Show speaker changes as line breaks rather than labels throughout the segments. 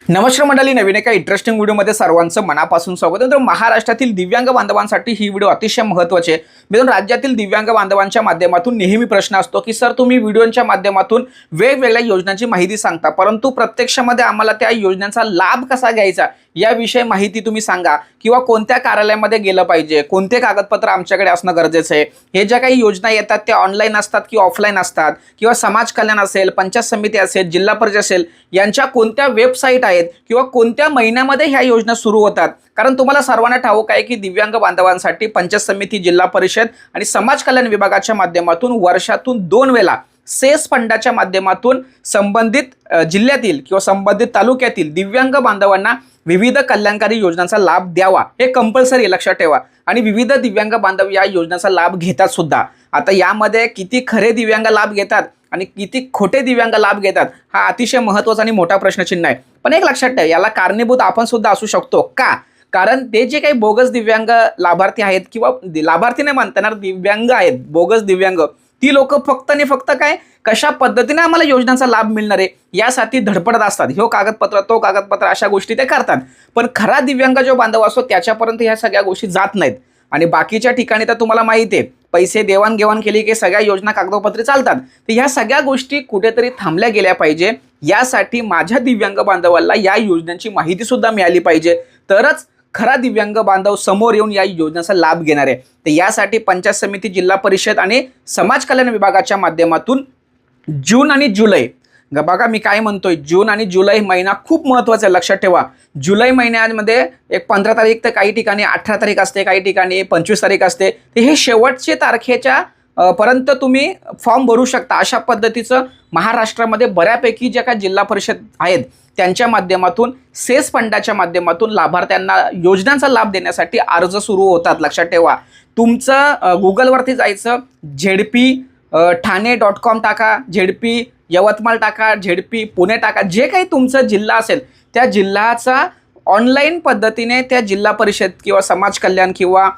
नमस्कार मंडळी, नवीन एका इंटरेस्टिंग व्हिडिओमध्ये सर्वांचं मनापासून स्वागत आहे. तर महाराष्ट्रातील दिव्यांग बांधवांसाठी ही व्हिडिओ अतिशय महत्त्वाची आहे. मित्रांनो, राज्यातील दिव्यांग बांधवांच्या माध्यमातून नेहमी प्रश्न असतो की सर तुम्ही व्हिडिओच्या माध्यमातून वेगवेगळ्या योजनांची माहिती सांगता, परंतु प्रत्यक्षामध्ये आम्हाला त्या योजनांचा लाभ कसा घ्यायचा याविषयी माहिती तुम्ही सांगा, किंवा कोणत्या कार्यालयामध्ये गेलं पाहिजे, कोणते कागदपत्र आमच्याकडे असणं गरजेचं आहे. हे ज्या काही योजना येतात त्या ऑनलाईन असतात की ऑफलाईन असतात, किंवा समाज कल्याण असेल, पंचायत समिती असेल, जिल्हा परिषद असेल, यांच्या कोणत्या वेबसाईट आहेत किंवा कोणत्या महिन्यामध्ये ह्या योजना सुरू होतात. कारण तुम्हाला सर्वांना ठाऊक आहे की दिव्यांग बांधवांसाठी पंचायत समिती, जिल्हा परिषद आणि समाज कल्याण विभागाच्या माध्यमातून वर्षातून 2 वेळा सेस फंडाच्या माध्यमातून संबंधित जिल्ह्यातील किंवा संबंधित तालुक्यातील दिव्यांग बांधवांना विविध कल्याणकारी योजनांचा लाभ द्यावा, हे कंपल्सरी लक्षात ठेवा. आणि विविध दिव्यांग बांधव या योजनांचा लाभ घेतात सुद्धा. आता यामध्ये किती खरे दिव्यांग लाभ घेतात आणि किती खोटे दिव्यांग लाभ घेतात हा अतिशय महत्त्वाचा आणि मोठा प्रश्नचिन्ह आहे. पण एक लक्षात ठेवा, याला कारणीभूत आपण सुद्धा असू शकतो का? कारण ते जे काही बोगस दिव्यांग लाभार्थी आहेत, किंवा लाभार्थी नाही म्हणता येणार, दिव्यांग आहेत, बोगस दिव्यांग, ती लोक फक्त आणि फक्त काय, कशा पद्धतीने आम्हाला योजनांचा लाभ मिळणार आहे यासाठी धडपडत असतात. ह्यो कागदपत्र, तो कागदपत्र, अशा गोष्टी ते करतात. पण खरा दिव्यांग जो बांधव असतो त्याच्यापर्यंत ह्या सगळ्या गोष्टी जात नाहीत. आणि बाकीच्या ठिकाणी तर तुम्हाला माहिती आहे, पैसे देवाणघेवाण केली की सगळ्या योजना कागदोपत्री चालतात. तर ह्या सगळ्या गोष्टी कुठेतरी थांबल्या गेल्या पाहिजे. यासाठी माझ्या दिव्यांग बांधवांना या योजनांची माहिती सुद्धा मिळाली पाहिजे, तरच खरा दिव्यांग बांधव समोर येऊन या योजनेचा लाभ घेणार आहे. तर यासाठी पंचायत समिती, जिल्हा परिषद आणि समाज कल्याण विभागाच्या माध्यमातून जून आणि जुलै, बघा मी काय म्हणतोय, जून आणि जुलै महिना खूप महत्त्वाचा आहे, लक्षात ठेवा. जुलै महिन्यामध्ये एक 15 तारीख, तर काही ठिकाणी 18 तारीख असते, काही ठिकाणी 25 तारीख असते. तर हे शेवटचे तारखेच्या पर्यंत तुम्ही फॉर्म भरू शकता. अशा पद्धतीचं महाराष्ट्रामध्ये बऱ्यापैकी ज्या काही जिल्हा परिषद आहेत त्यांच्या माध्यमातून सेस फंडाच्या माध्यमातून लाभार्थ्यांना योजनांचा लाभ देण्यासाठी अर्ज सुरू होतात. लक्षात ठेवा, तुमचं गुगलवरती जायचं, झेडपी ठाणे.com टाका, झेडपी यवतमाळ टाका, झेडपी पुणे टाका, जे काही तुमचं जिल्हा असेल त्या जिल्ह्याचा ऑनलाईन पद्धतीने त्या जिल्हा परिषद किंवा समाज कल्याण किंवा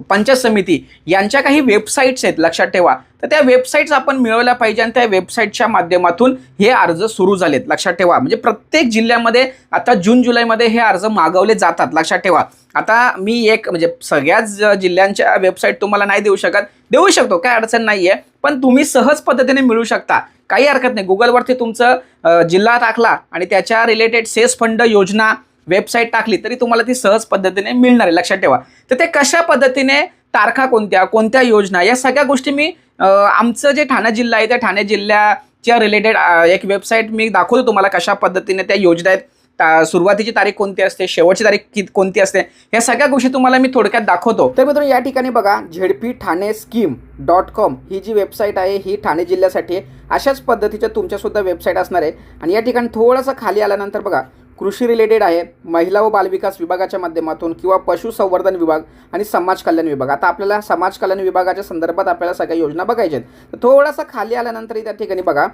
पंचायत समिती यांच्या काही वेबसाईट्स आहेत, लक्षात ठेवा. तर त्या वेबसाईट्स आपण मिळवल्या पाहिजे आणि त्या वेबसाईटच्या माध्यमातून हे अर्ज सुरू झालेत, लक्षात ठेवा. म्हणजे प्रत्येक जिल्ह्यामध्ये आता जून जुलैमध्ये हे अर्ज मागवले जातात, लक्षात ठेवा. आता मी एक म्हणजे सगळ्याच जिल्ह्यांच्या वेबसाईट तुम्हाला नाही देऊ शकत, देऊ शकतो, काय अडचण नाही आहे, पण तुम्ही सहज पद्धतीने मिळू शकता, काही हरकत नाही. गुगलवरती तुमचं जिल्हा टाकला आणि त्याच्या रिलेटेड सेस फंड योजना वेबसाईट टाकली तरी तुम्हाला ती सहज पद्धतीने मिळणार आहे, लक्षात ठेवा. तर ते कशा पद्धतीने, तारखा कोणत्या, कोणत्या योजना, या सगळ्या गोष्टी मी आमचं जे ठाणे जिल्हा आहे त्या ठाणे जिल्ह्याच्या रिलेटेड एक वेबसाईट मी दाखवतो तुम्हाला, कशा पद्धतीने त्या योजना आहेत, सुरुवातीची तारीख कोणती असते, शेवटची तारीख कोणती असते, ह्या सगळ्या गोष्टी तुम्हाला मी थोडक्यात दाखवतो. तर मित्रांनो, या ठिकाणी बघा, झेडपी ठाणे स्कीम.com ही जी वेबसाईट आहे ही ठाणे जिल्ह्यासाठी आहे. अशाच पद्धतीच्या तुमच्यासुद्धा वेबसाईट असणार आहे. आणि या ठिकाणी थोडंसं खाली आल्यानंतर बघा, कृषी रिलेटेड आहे, महिला व बालविकास विभागाच्या माध्यमातून, किंवा पशुसंवर्धन विभाग आणि समाज कल्याण विभाग. आता आपल्याला समाज कल्याण विभागाच्या संदर्भात आपल्याला सगळ्या योजना बघायच्या आहेत. तर थोडासा खाली आल्यानंतर त्या ठिकाणी बघा,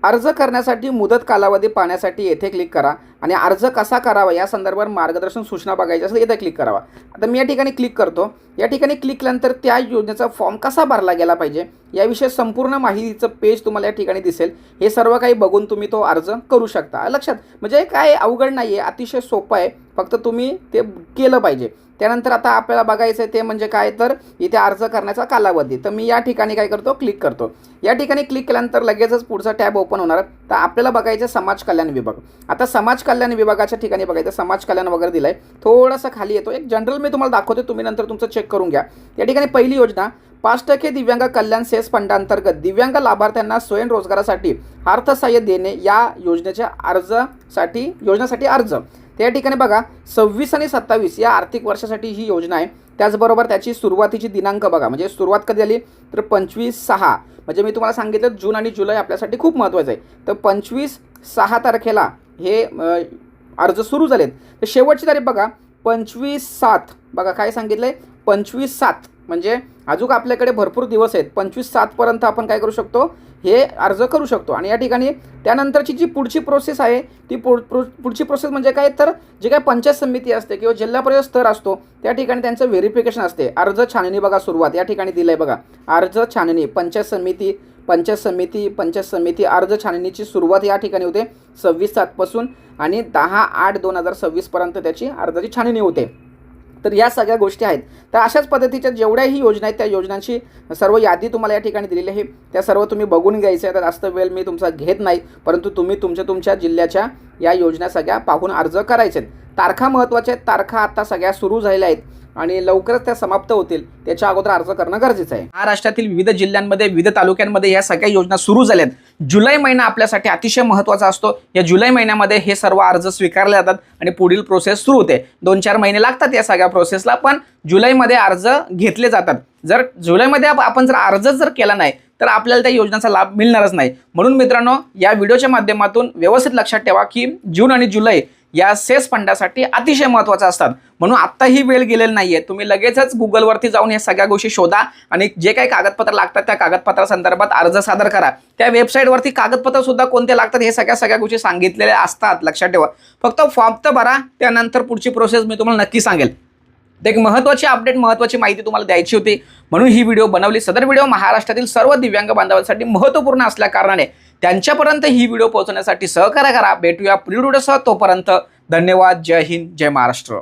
अर्ज करण्यासाठी मुदत कालावधी पाहण्यासाठी येथे क्लिक करा आणि अर्ज कसा करावा या संदर्भात मार्गदर्शन सूचना बघायची असेल येथे क्लिक करावा. आता मी या ठिकाणी क्लिक करतो. या ठिकाणी क्लिक केल्यानंतर त्या योजनेचा फॉर्म कसा भरला गेला पाहिजे याविषयी संपूर्ण माहितीचं पेज तुम्हाला या ठिकाणी दिसेल. हे सर्व काही बघून तुम्ही तो अर्ज करू शकता. लक्षात, म्हणजे काय अवघड नाही आहे, अतिशय सोपं आहे, फक्त तुम्ही ते केलं पाहिजे. त्यानंतर आता आपल्याला बघायचं आहे ते म्हणजे काय, तर इथे अर्ज करण्याचा कालावधी. तर मी या ठिकाणी काय करतो, क्लिक करतो. या ठिकाणी क्लिक केल्यानंतर लगेचच पुढचा टॅब ओपन होणार. तर आपल्याला बघायचं समाज कल्याण विभाग. आता समाज कल्याण विभागाच्या ठिकाणी बघायचं, समाज कल्याण वगैरे दिलं आहे, थोडंसं खाली येतो. एक जनरल मी तुम्हाला दाखवतो, तुम्ही नंतर तुमचं चेक करून घ्या. या ठिकाणी पहिली योजना, 5% दिव्यांग कल्याण सेस फंडांतर्गत दिव्यांग लाभार्थ्यांना स्वयंरोजगारासाठी अर्थसहाय्य देणे या योजनेसाठी अर्ज. त्या ठिकाणी बघा, 26 आणि 27 या आर्थिक वर्षासाठी ही योजना आहे. त्याचबरोबर त्याची सुरुवातीची दिनांक बघा, म्हणजे सुरुवात कधी झाली तर 25/6, म्हणजे मी तुम्हाला सांगितलं जून आणि जुलै आपल्यासाठी खूप महत्त्वाचं आहे. तर 25/6 तारखेला हे अर्ज सुरू झालेत. तर शेवटची तारीख बघा 25/7, बघा काय सांगितलं आहे 25/7, म्हणजे अजून आपल्याकडे भरपूर दिवस आहेत. 25/7 आपण काय करू शकतो, हे अर्ज करू शकतो. आणि या ठिकाणी त्यानंतरची जी पुढची प्रोसेस आहे ती पुढची प्रोसेस म्हणजे काय, तर जे काय पंचायत समिती असते किंवा जिल्हा परिषद स्तर असतो त्या ठिकाणी त्यांचं व्हेरिफिकेशन असते. अर्ज छाननी बघा, सुरुवात या ठिकाणी दिलं आहे बघा, अर्ज छाननी पंचायत समिती, पंचायत समिती अर्ज छाननीची सुरुवात या ठिकाणी होते 26/7 पासून आणि 10/8/2026 पर्यंत त्याची अर्जाची छाननी होते. तर या सगळ्या गोष्टी आहेत. तर अशाच पद्धतीच्या जेवढ्याही योजना आहेत त्या योजनांची सर्व यादी तुम्हाला या ठिकाणी दिलेली आहे. त्या सर्व तुम्ही बघून घ्यायचं आहे. तर जास्त वेळ मी तुमचा घेत नाही, परंतु तुम्ही तुमच्या जिल्ह्याच्या या योजना सगळ्या पाहून अर्ज करायचे आहेत. तारखा महत्त्वाच्या आहेत. तारखा आता सगळ्या सुरू झालेल्या आहेत आणि लवकरच त्या समाप्त होतील. त्याच्या अगोदर अर्ज करणं गरजेचं आहे. महाराष्ट्रातील विविध जिल्ह्यांमध्ये विविध तालुक्यांमध्ये या सगळ्या योजना सुरू झाल्यात. जुलै महिना आपल्यासाठी अतिशय महत्त्वाचा असतो. या जुलै महिन्यामध्ये हे सर्व अर्ज स्वीकारले जातात आणि पुढील प्रोसेस सुरू होते. 2-4 महिने लागतात या सगळ्या प्रोसेसला, पण जुलैमध्ये अर्ज घेतले जातात. जर जुलैमध्ये आपण जर अर्ज केला नाही तर आपल्याला त्या योजनेचा लाभ मिळणारच नाही. म्हणून मित्रांनो, या व्हिडिओच्या माध्यमातून व्यवस्थित लक्षात ठेवा की जून आणि जुलै या सेस फंडासाठी अतिशय महत्त्वाचा असतात. म्हणून आत्ता ही वेळ गेलेली नाहीये. तुम्ही लगेचच गुगलवरती जाऊन या सगळ्या गोष्टी शोधा आणि जे काही कागदपत्र लागतात त्या कागदपत्रासंदर्भात अर्ज सादर करा. त्या वेबसाईटवरती कागदपत्र सुद्धा कोणते लागतात हे सगळ्या गोष्टी सांगितलेल्या असतात. लक्षात ठेवा. फक्त फॉर्म तर भरा, त्यानंतर पुढची प्रोसेस मी तुम्हाला नक्की सांगेल. एक महत्त्वाची अपडेट, महत्त्वाची माहिती तुम्हाला द्यायची होती म्हणून ही व्हिडिओ बनवली. सदर व्हिडिओ महाराष्ट्रातील सर्व दिव्यांग बांधवांसाठी महत्त्वपूर्ण असल्या कारणाने त्यांच्यापर्यंत ही व्हिडिओ पोहोचवण्यासाठी सहकार्य करा. भेटूया पुढील व्हिडिओसह. तोपर्यंत धन्यवाद. जय हिंद, जय महाराष्ट्र.